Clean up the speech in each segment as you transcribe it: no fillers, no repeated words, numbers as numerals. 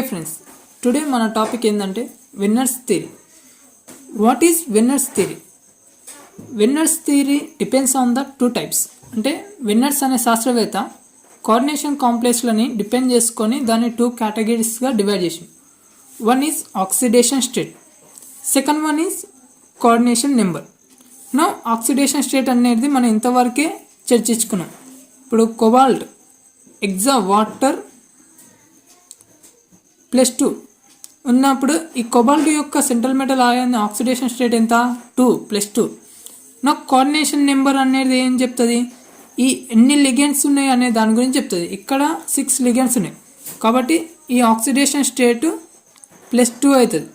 Okay friends, today మన topic ఏంటంటే winners theory. What is winners theory? Winners theory depends on the two types. అంటే winners అనే శాస్త్రవేత్త coordination కాంప్లెక్స్లని depend చేసుకొని దాన్ని టూ కేటగిరీస్గా డివైడ్ చేసి, one is oxidation state, second one is coordination number. నా oxidation state అనేది మనం ఇంతవరకే చర్చించుకున్నాం. ఇప్పుడు కోబాల్ట్ ఎగ్జా వాటర్ +2 ఉన్నప్పుడు ఈ కోబాల్ట్ యొక్క central metal ion oxidation state ఎంత? 2+2. నాకు కోఆర్డినేషన్ నెంబర్ అనేది ఏం చెప్తుంది? ఈ ఎన్ని లిగెండ్స్ ఉన్నాయి అనే దాని గురించి చెప్తుంది. ఇక్కడ 6 లిగెండ్స్ ఉన్నాయి కాబట్టి ఈ ఆక్సిడేషన్ స్టేట్ +2 అవుతుంది.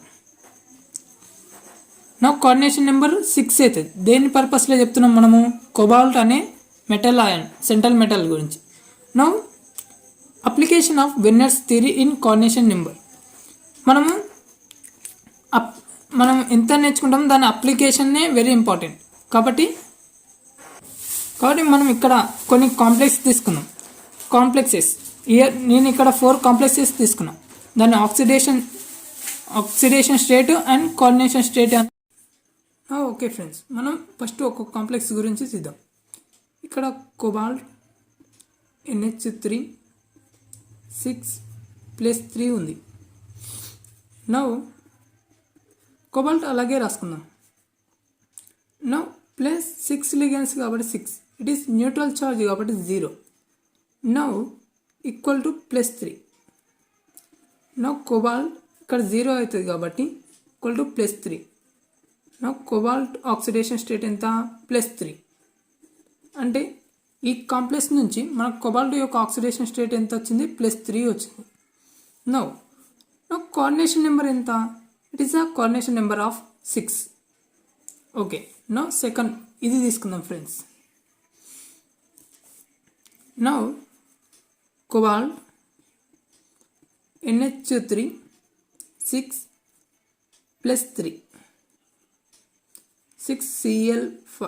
నాకు కోఆర్డినేషన్ నెంబర్ 6 అవుతుంది. దేని పర్పస్లో చెప్తున్నాం మనము? కోబాల్ట్ అనే మెటల్ అయాన్ సెంట్రల్ మెటల్ గురించి. Now application of winners theory in coordination number. మనం ఎంత నేర్చుకుంటామో దాని అప్లికేషన్నే వెరీ ఇంపార్టెంట్. కాబట్టి మనం ఇక్కడ కొన్ని కాంప్లెక్స్ తీసుకున్నాం. కాంప్లెక్సెస్ నేను ఇక్కడ 4 కాంప్లెక్సెస్ తీసుకున్నాం. దాన్ని oxidation state and coordination state. Okay friends, మనం ఫస్ట్ ఒక్కొక్క కాంప్లెక్స్ గురించి చూద్దాం. ఇక్కడ కోబాల్ట్ NH3 6+3 ఉంది. నౌ కోబాల్ట్ అలాగే రాసుకుందాం. నౌ +6 లిగెండ్స్ కాబట్టి 6, ఇట్ ఈస్ న్యూట్రల్ చార్జ్ కాబట్టి 0. Now equal to +3. Now cobalt ఇక్కడ 0 అవుతుంది కాబట్టి equal to +3. Now cobalt oxidation state ఎంత? +3. అంటే ఈ కాంప్లెక్స్ నుంచి మనకు కోబాల్ట్ యొక్క ఆక్సిడేషన్ స్టేట్ ఎంత వచ్చింది? +3 వచ్చింది. నో కోఆర్డినేషన్ నెంబర్ ఎంత? It is a coordination number of 6. Okay, now second ఇది తీసుకుందాం friends. No cobalt NH3 6+3 6Cl5.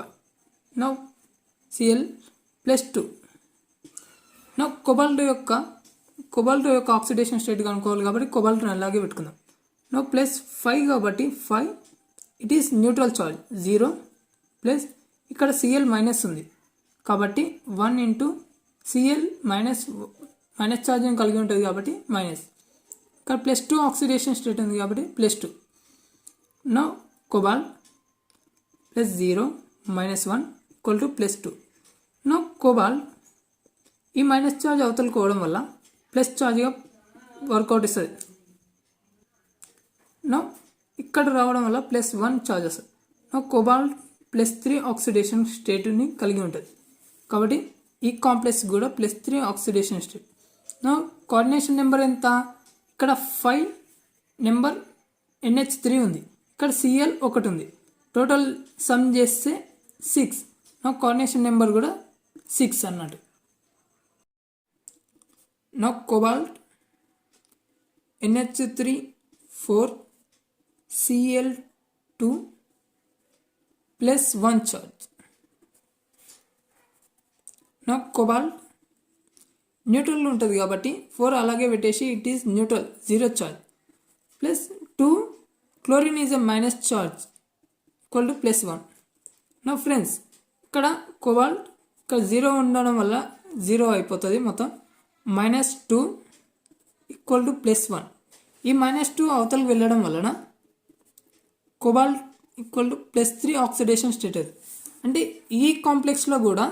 No Cl+2. నా కోబాల్ట్ యొక్క ఆక్సిడేషన్ స్టేట్ కనుక్కోవాలి కాబట్టి కోబాల్ట్ అలాగే పెట్టుకుందాం. నో +5 కాబట్టి 5, it is neutral charge 0 plus ఇక్కడ Cl మైనస్ ఉంది కాబట్టి 1 × Cl మైనస్ ఛార్జింగ్ కలిగి ఉంటుంది కాబట్టి మైనస్. ఇక్కడ +2 ఆక్సిడేషన్ స్టేట్ ఉంది కాబట్టి +2. Now cobalt +0 -1 = +2. నో కోబాల్ట్ ఈ మైనస్ ఛార్జ్ అవతలుకోవడం వల్ల ప్లస్ ఛార్జ్గా వర్కౌట్ ఇస్తుంది. నో ఇక్కడ రావడం వల్ల +1 ఛార్జ్ వస్తుంది. నో కోబాల్ట్ +3 ఆక్సిడేషన్ స్టేట్ని కలిగి ఉంటుంది కాబట్టి ఈ కాంప్లెక్స్ కూడా +3 oxidation state. Now coordination number ఎంత? ఇక్కడ 5 నెంబర్ NH3 ఉంది, ఇక్కడ Cl ఒకటి ఉంది, టోటల్ సమ్ చేస్తే 6. నో కోఆర్డినేషన్ నెంబర్ కూడా 6 అన్నట్టు. Now cobalt NH3 4 Cl2 +1 charge. Now cobalt neutral ఉంటుంది కాబట్టి 4 అలాగే పెట్టేసి it is neutral 0 charge +2 chlorine is a minus charge equal to +1. Now friends, ఇక్కడ కోబాల్ట్ ఇక్కడ 0 ఉండడం వల్ల 0 అయిపోతుంది మొత్తం. -2 ఈక్వల్ టు +1. ఈ -2 అవతలకు వెళ్ళడం వలన cobalt equal to +3 oxidation state. అది అంటే ఈ కాంప్లెక్స్లో కూడా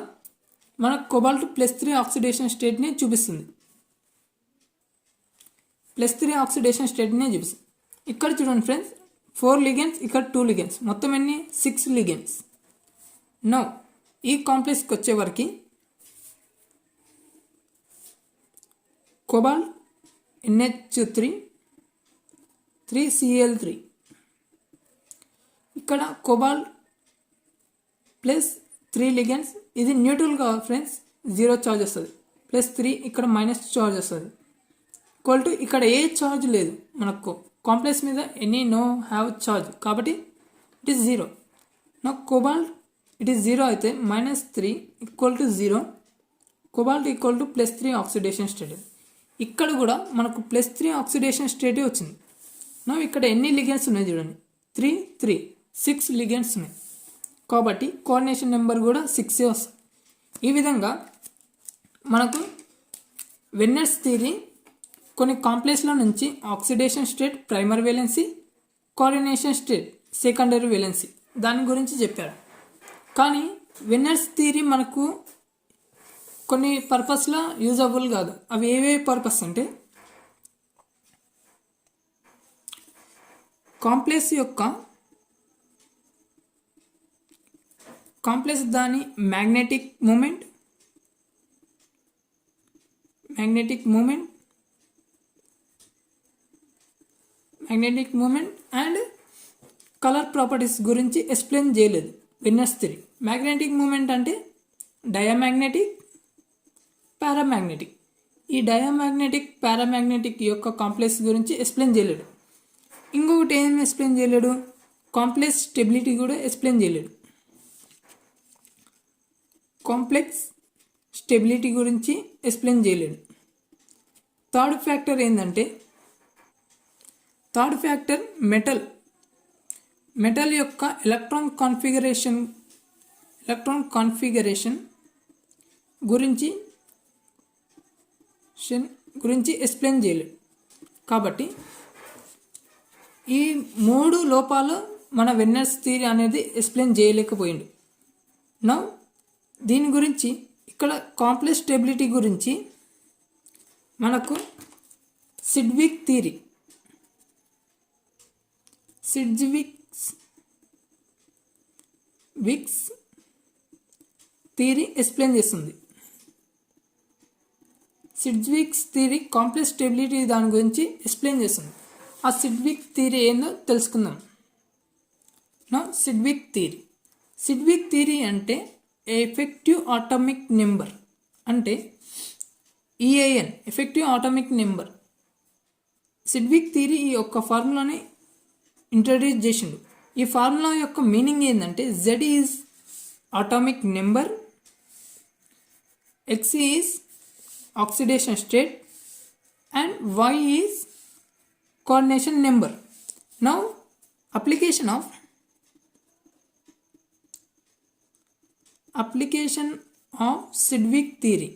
మనకు కోబాల్ట్ +3 ఆక్సిడేషన్ స్టేట్ని చూపిస్తుంది. +3 ఆక్సిడేషన్ స్టేట్ని చూపిస్తుంది. ఇక్కడ చూడండి ఫ్రెండ్స్, 4 లిగెండ్స్, ఇక్కడ 2 లిగెండ్స్, మొత్తం ఎన్ని? 6 లిగెండ్స్. నో ఈ కాంప్లెక్స్కి వచ్చేవరకు కోబాల్ట్ NH3 3Cl3. ఇక్కడ కోబాల్ట్ +3 లిగెండ్స్, ఇది న్యూట్రల్గా ఫ్రెండ్స్ 0 చార్జ్ వస్తుంది. +3 ఇక్కడ మైనస్ చార్జ్ వస్తుంది ఈక్వల్ టు ఇక్కడ ఏ చార్జ్ లేదు మనకు కాంప్లెక్స్ మీద, ఎనీ నో హ్యావ్ చార్జ్ కాబట్టి ఇట్ ఈస్ 0. నాకు కోబాల్ట్ ఇట్ ఈస్ 0 అయితే -3 equal to 0, cobalt equal to +3 oxidation state. ఇక్కడ కూడా మనకు +3 ఆక్సిడేషన్ స్టేటే వచ్చింది. నా ఇక్కడ ఎన్ని లిగెండ్స్ ఉన్నాయి చూడండి, 3 6 లిగెండ్స్ ఉన్నాయి. కాబట్టి కోఆర్డినేషన్ నెంబర్ కూడా 6 వస్తుంది. ఈ విధంగా మనకు వెన్నెర్స్ థియరీ కొన్ని కాంప్లెక్స్ల నుంచి oxidation state primary valency, coordination state secondary valency దాని గురించి చెప్పాడు. కానీ వెన్నెర్స్ థియరీ మనకు కొన్ని పర్పస్లో యూజబుల్ కాదు. అవి ఏవే పర్పస్ అంటే కాంప్లెక్స్ దాని magnetic moment and colour properties గురించి ఎక్స్ప్లెయిన్ చేయలేదు వెన్నెర్స్ థియరీ. మ్యాగ్నెటిక్ మూమెంట్ అంటే డయామాగ్నెటిక్, పారామాగ్నెటిక్. ఈ డయామాగ్నెటిక్, పారామాగ్నెటిక్ యొక్క కాంప్లెక్స్ గురించి ఎక్స్ప్లెయిన్ చేయలేడు. ఇంకొకటి ఏం ఎక్స్ప్లెయిన్ చేయలేడు, కాంప్లెక్స్ స్టెబిలిటీ కూడా ఎక్స్ప్లెయిన్ చేయలేడు. కాంప్లెక్స్ స్టెబిలిటీ గురించి ఎక్స్ప్లెయిన్ చేయలేడు. థర్డ్ ఫ్యాక్టర్ ఏంటంటే మెటల్ యొక్క ఎలక్ట్రాన్ కాన్ఫిగరేషన్ గురించి ఎక్స్ప్లెయిన్ చేయలేదు. కాబట్టి ఈ 3 లోపాలు మన వెన్నెర్స్ థియరీ అనేది ఎక్స్ప్లెయిన్ చేయలేకపోయిండు. నౌ దీని గురించి ఇక్కడ కాంప్లెక్స్ స్టెబిలిటీ గురించి మనకు సిడ్విక్ థియరీ ఎక్స్ప్లెయిన్ చేస్తుంది. సిడ్విక్స్ థియరీ కాంప్లెక్స్ స్టెబిలిటీ దాని గురించి ఎక్స్ప్లెయిన్ చేస్తుంది. ఆ సిడ్విక్ థియరీ ఏందో తెలుసుకుందాం. నా సిడ్విక్ థియరీ అంటే ఎఫెక్టివ్ ఆటమిక్ నెంబర్ అంటే EAN, effective atomic number. Sidgwick theory ఈ యొక్క ఫార్ములాని ఇంట్రడ్యూస్ చేసిండు. ఈ ఫార్ములా యొక్క మీనింగ్ ఏంటంటే Z is atomic number, X is oxidation state and Y is coordination number. Now application of Sidwick theory.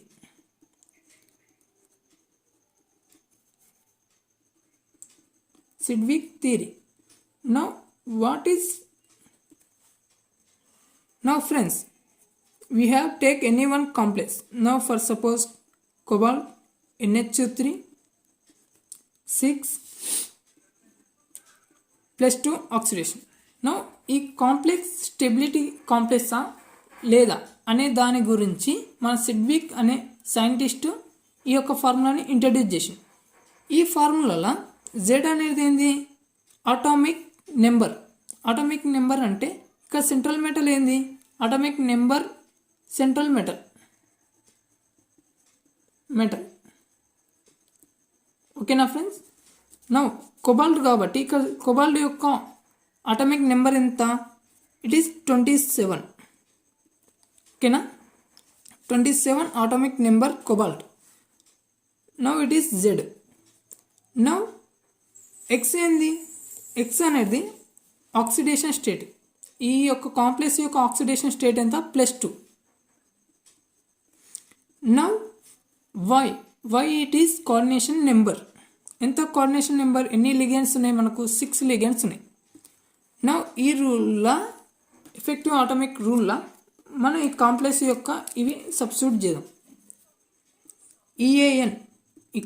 Now friends, we have take any one complex. Now for suppose cobalt NH3 6 +2 oxidation. Now ఈ complex stability కాంప్లెక్సా లేదా అనే దాని గురించి మన సిడ్విక్ అనే scientist ఈ యొక్క ఫార్ములాని introduce చేసింది. ఈ ఫార్ములాలో Z అనేది ఏంది, ఆటోమిక్ నెంబర్. ఆటోమిక్ నెంబర్ అంటే ఇక్కడ సెంట్రల్ మెటల్ ఏంది, ఆటోమిక్ నెంబర్ సెంట్రల్ మెటల్. ఓకేనా ఫ్రెండ్స్? నౌ కొబాల్ట్ కాబట్టి ఇక్కడ కొబాల్ట్ యొక్క ఆటోమిక్ నెంబర్ ఎంత, ఇట్ ఈస్ 27. ఓకేనా, 27 atomic number cobalt. Now it is Z. Now X ఏంది, X అనేది ఆక్సిడేషన్ స్టేట్. ఈ యొక్క కాంప్లెక్స్ యొక్క ఆక్సిడేషన్ స్టేట్ ఎంత, +2. Now Y it is coordination number. ఎంత కోఆర్డినేషన్ నెంబర్, ఎన్ని లిగెండ్స్ ఉన్నాయి మనకు, 6 లిగెండ్స్ ఉన్నాయి. నౌ ఈ రూల్లా, ఎఫెక్టివ్ ఆటోమిక్ రూల్లా మనం ఈ కాంప్లెక్స్ యొక్క ఇవి సబ్స్టిట్యూట్ చేద్దాం. EAN =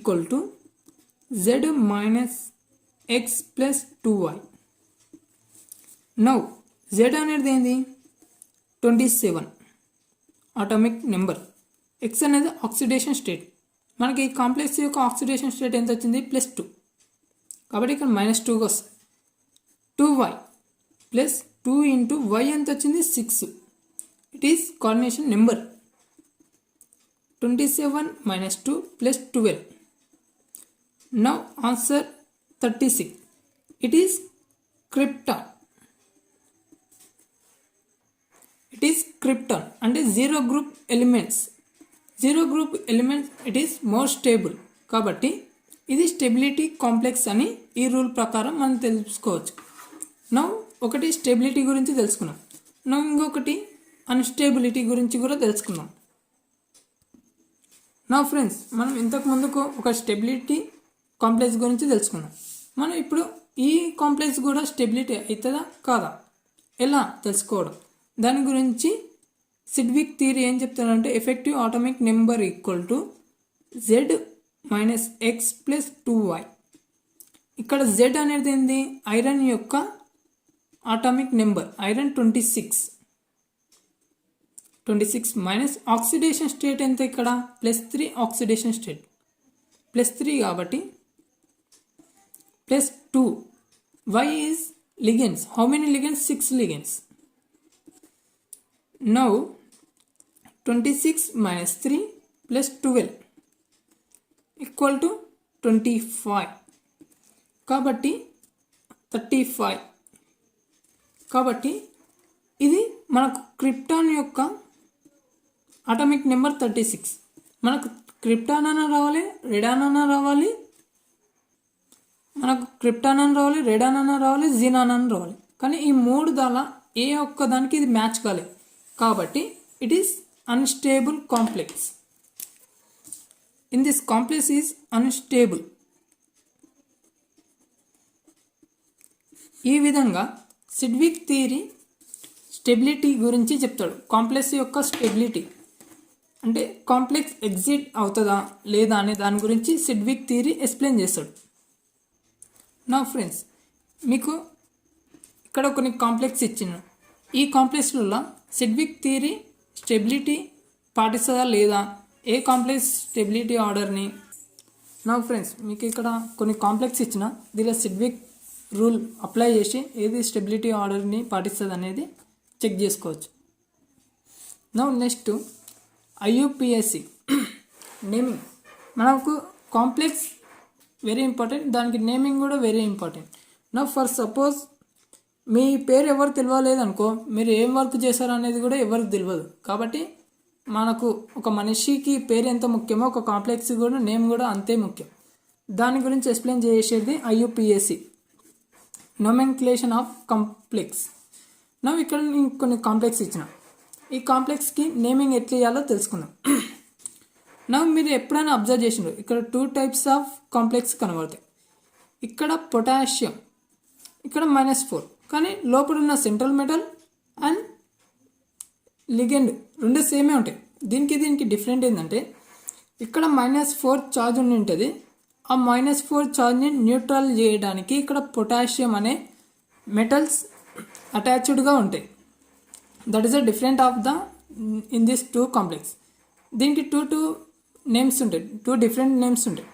Z - X + 2Y. Now Z అనేది ఏంది, 27 ఆటోమిక్ నెంబర్. X అనేది ఆక్సిడేషన్ స్టేట్. మనకి ఈ కాంప్లెక్స్ యొక్క ఆక్సిడేషన్ స్టేట్ ఎంత వచ్చింది, +2. కాబట్టి ఇక్కడ -2గా వస్తుంది. 2Y + 2 × Y ఎంత వచ్చింది, 6. It is coordination number. 27 - 2 + 12. Now answer 36. It is krypton. అంటే zero group elements. It is more stable. కాబట్టి ఇది స్టెబిలిటీ కాంప్లెక్స్ అని ఈ రూల్ ప్రకారం మనం తెలుసుకోవచ్చు. నౌ ఒకటి స్టెబిలిటీ గురించి తెలుసుకున్నాం. నౌ ఇంకొకటి అన్స్టేబిలిటీ గురించి కూడా తెలుసుకుందాం. నా ఫ్రెండ్స్, మనం ఇంతకు ముందుకు ఒక స్టెబిలిటీ కాంప్లెక్స్ గురించి తెలుసుకున్నాం. మనం ఇప్పుడు ఈ కాంప్లెక్స్ కూడా స్టెబిలిటీ అవుతుందా కాదా ఎలా తెలుసుకోవడం, దాని గురించి సిడ్విక్ థియరీ ఏం చెప్తారంటే effective atomic number equal to Z minus X plus 2y. ఇక్కడ Z అనేది ఏంది, ఐరన్ యొక్క atomic number, iron 26 minus oxidation state ఎంత, ఇక్కడ +3 ఆక్సిడేషన్ స్టేట్, +3 కాబట్టి +2. Y is ligands. How many ligands? 6 ligands. Now 26 minus 3 plus 12 equal to 25. కాబట్టి 35. కాబట్టి ఇది మనకు క్రిప్టాన్ యొక్క అటామిక్ నెంబర్ 36. మనకు క్రిప్టాన్ అన్న రావాలి, రెడాన్ అన్న రావాలి, మనకు క్రిప్టాన్ అని రావాలి, రెడాన్ అన్న రావాలి, జీనాన్ అని రావాలి. కానీ ఈ మూడు ఏ ఒక్క దానికి ఇది మ్యాచ్ కాలేదు. కాబట్టి it is unstable complex. In this complex is unstable. ఈ విధంగా సిడ్విక్ థియరీ స్టెబిలిటీ గురించి చెప్తాడు. కాంప్లెక్స్ యొక్క స్టెబిలిటీ అంటే కాంప్లెక్స్ ఎగ్జిట్ అవుతుందా లేదా అనే దాని గురించి సిడ్విక్ థియరీ ఎక్స్ప్లెయిన్ చేస్తాడు. నా ఫ్రెండ్స్, మీకు ఇక్కడ కొన్ని కాంప్లెక్స్ ఇచ్చిన ఈ కాంప్లెక్స్లలో సిడ్విక్ థియరీ స్టెబిలిటీ పాటిస్తుందా లేదా, ఏ కాంప్లెక్స్ స్టెబిలిటీ ఆర్డర్ని. నా ఫ్రెండ్స్, మీకు ఇక్కడ కొన్ని కాంప్లెక్స్ ఇచ్చిన దీనిలో సిడ్విక్ రూల్ అప్లై చేసి ఏది స్టెబిలిటీ ఆర్డర్ని పాటిస్తుంది అనేది చెక్ చేసుకోవచ్చు. నా నెక్స్ట్ IUPAC నేమింగ్. మనకు కాంప్లెక్స్ వెరీ ఇంపార్టెంట్, దానికి నేమింగ్ కూడా వెరీ ఇంపార్టెంట్. నా ఫర్ సపోజ్ మీ పేరు ఎవరు తెలియలేదనుకో, మీరు ఏం వర్క్ చేశారు అనేది కూడా ఎవరికి తెలియదు. కాబట్టి మనకు ఒక మనిషికి పేరు ఎంత ముఖ్యమో ఒక కాంప్లెక్స్ కూడా నేమ్ కూడా అంతే ముఖ్యం. దాని గురించి ఎక్స్ప్లెయిన్ చేసేది IUPAC, నోమెన్క్లేషన్ ఆఫ్ కాంప్లెక్స్. నా ఇక్కడ కొన్ని కాంప్లెక్స్ ఇచ్చిన ఈ కాంప్లెక్స్కి నేమింగ్ ఎట్లా ఇవ్వాలో తెలుసుకుందాం. నా మీరు ఎప్పుడైనా అబ్జర్వ్ చేసిండ్రు, ఇక్కడ 2 టైప్స్ ఆఫ్ కాంప్లెక్స్ కనబడతాయి. ఇక్కడ పొటాషియం, ఇక్కడ -4. కానీ లోపల ఉన్న సెంట్రల్ మెటల్ అండ్ లిగెండ్ రెండు సేమే ఉంటాయి. దీనికి డిఫరెంట్ ఏంటంటే ఇక్కడ -4 ఛార్జ్ ఉండి ఉంటుంది. ఆ -4 ఛార్జ్ని న్యూట్రల్ చేయడానికి ఇక్కడ పొటాషియం అనే మెటల్స్ అటాచ్డ్గా ఉంటాయి. That is the different of the in this 2 complex. దీనికి 2 నేమ్స్ ఉంటాయి, 2 డిఫరెంట్ నేమ్స్ ఉంటాయి.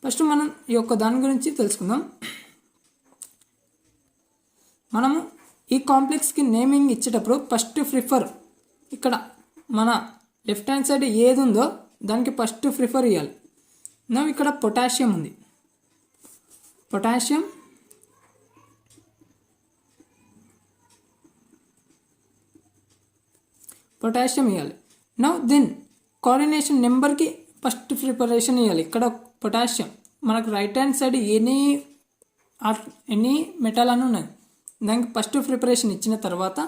ఫస్ట్ మనం ఈ యొక్క దాని గురించి తెలుసుకుందాం. మనము ఈ కాంప్లెక్స్కి నేమింగ్ ఇచ్చేటప్పుడు ఫస్ట్ ప్రిఫర్ ఇక్కడ మన లెఫ్ట్ హ్యాండ్ సైడ్ ఏది ఉందో దానికి ఫస్ట్ ప్రిఫర్ ఇవ్వాలి. ఇక్కడ పొటాషియం ఉంది, పొటాషియం ఇవ్వాలి. దెన్ కోఆర్డినేషన్ నెంబర్కి ఫస్ట్ ప్రిపరేషన్ ఇవ్వాలి. ఇక్కడ పొటాషియం మనకు right hand side any metal అని ఉన్నది, దానికి ఫస్ట్ ప్రిపరేషన్ ఇచ్చిన తర్వాత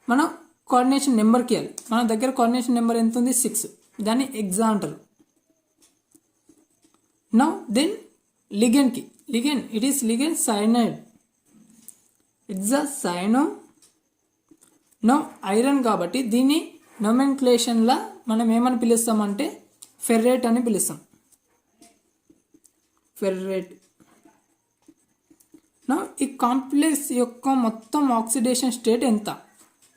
మనం కోఆర్డినేషన్ నెంబర్కి ఇవ్వాలి. మన దగ్గర కోఆర్డినేషన్ నెంబర్ ఎంత ఉంది, 6. దాన్ని ఎగ్జా అంటారు. దెన్ లిగెండ్కి it is ligand cyanide, hexa cyano. Iron కాబట్టి దీన్ని నోమెన్క్లేషన్లా మనం ఏమని పిలుస్తామంటే ఫెర్రేట్ అని పిలుస్తాం, ఫెర్రేట్. ఈ కాంప్లెక్స్ యొక్క మొత్తం ఆక్సిడేషన్ స్టేట్ ఎంత,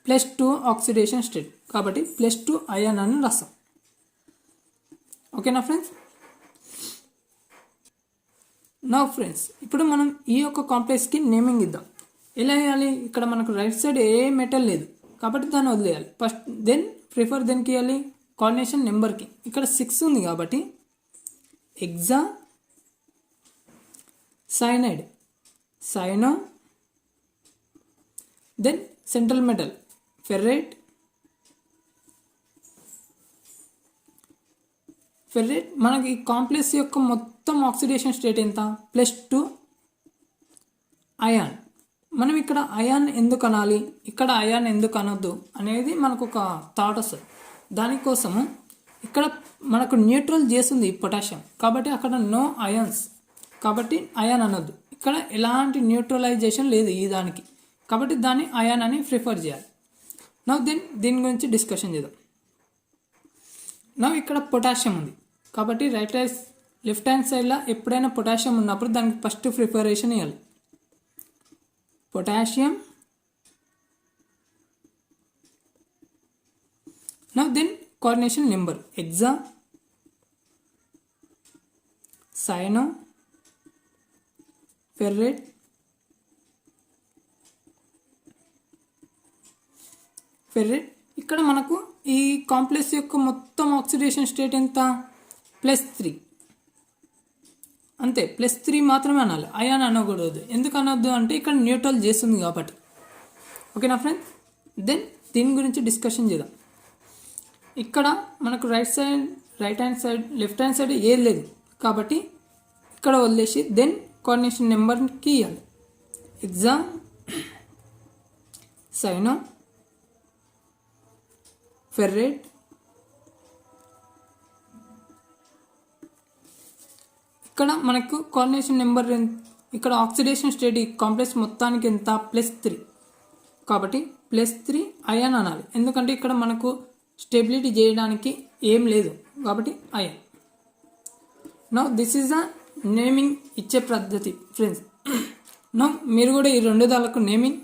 +2 ఆక్సిడేషన్ స్టేట్. కాబట్టి +2 అయాన్ అని రాస్తాం. ఓకేనా ఫ్రెండ్స్? ఫ్రెండ్స్, ఇప్పుడు మనం ఈ యొక్క కాంప్లెక్స్కి నేమింగ్ ఇద్దాం. ఎలా వేయాలి, ఇక్కడ మనకు రైట్ సైడ్ ఏ మెటల్ లేదు కాబట్టి దాన్ని వదిలేయాలి. ఫస్ట్ దెన్ ప్రిఫర్ దేనికి ఇవ్వాలి, కోఆర్డినేషన్ నెంబర్కి. ఇక్కడ 6 ఉంది కాబట్టి hexa cyanide, cyano. Then central metal ferrate, ferrate మనకి ఈ కాంప్లెక్స్ యొక్క మొత్తం ఆక్సిడేషన్ స్టేట్ ఎంత +2 అయాన్. మనం ఇక్కడ అయాన్ ఎందుకు అనాలి, ఇక్కడ అయాన్ ఎందుకు అనొద్దు అనేది మనకు ఒక థాట్ వస్తుంది. దానికోసము ఇక్కడ మనకు న్యూట్రల్ చేస్తుంది పొటాషియం, కాబట్టి అక్కడ నో అయాన్స్, కాబట్టి అయాన్ అనొద్దు. ఇక్కడ ఎలాంటి న్యూట్రలైజేషన్ లేదు ఈ దానికి, కాబట్టి దాన్ని అయాన్ అని ప్రిఫర్ చేయాలి. దీని గురించి డిస్కషన్ చేద్దాం. ఇక్కడ పొటాషియం ఉంది, కాబట్టి లెఫ్ట్ హ్యాండ్ సైడ్లో ఎప్పుడైనా పొటాషియం ఉన్నప్పుడు దానికి ఫస్ట్ ప్రిపరేషన్ ఇవ్వాలి. Potassium coordination number hexacyanoferrate ఇక్కడ మనకు ఈ కాంప్లెక్స్ యొక్క మొత్తం ఆక్సిడేషన్ స్టేట్ ఎంత +3 అంతే. +3 మాత్రమే అనాలి, అయాన్ అనకూడదు. ఎందుకు అనొద్దు అంటే ఇక్కడ న్యూట్రల్ చేస్తుంది కాబట్టి. ఓకేనా ఫ్రెండ్స్, దీని గురించి డిస్కషన్ చేద్దాం. ఇక్కడ మనకు right hand side left hand side ఏది లేదు కాబట్టి ఇక్కడ వదిలేసి కోఆర్డినేషన్ నెంబర్కి ఇవ్వాలి. ఎగ్జా సైనో ఫెర్రేట్ ఇక్కడ మనకు కోఆర్డినేషన్ నెంబర్ ఇక్కడ ఆక్సిడేషన్ స్టేట్ ఈ కాంప్లెక్స్ మొత్తానికి ఎంత +3, కాబట్టి +3 అయాన్ అనాలి. ఎందుకంటే ఇక్కడ మనకు స్టెబిలిటీ చేయడానికి ఏం లేదు కాబట్టి ion. This is the naming ఇచ్చే పద్ధతి ఫ్రెండ్స్. మీరు కూడా ఈ 2 దాలకు నేమింగ్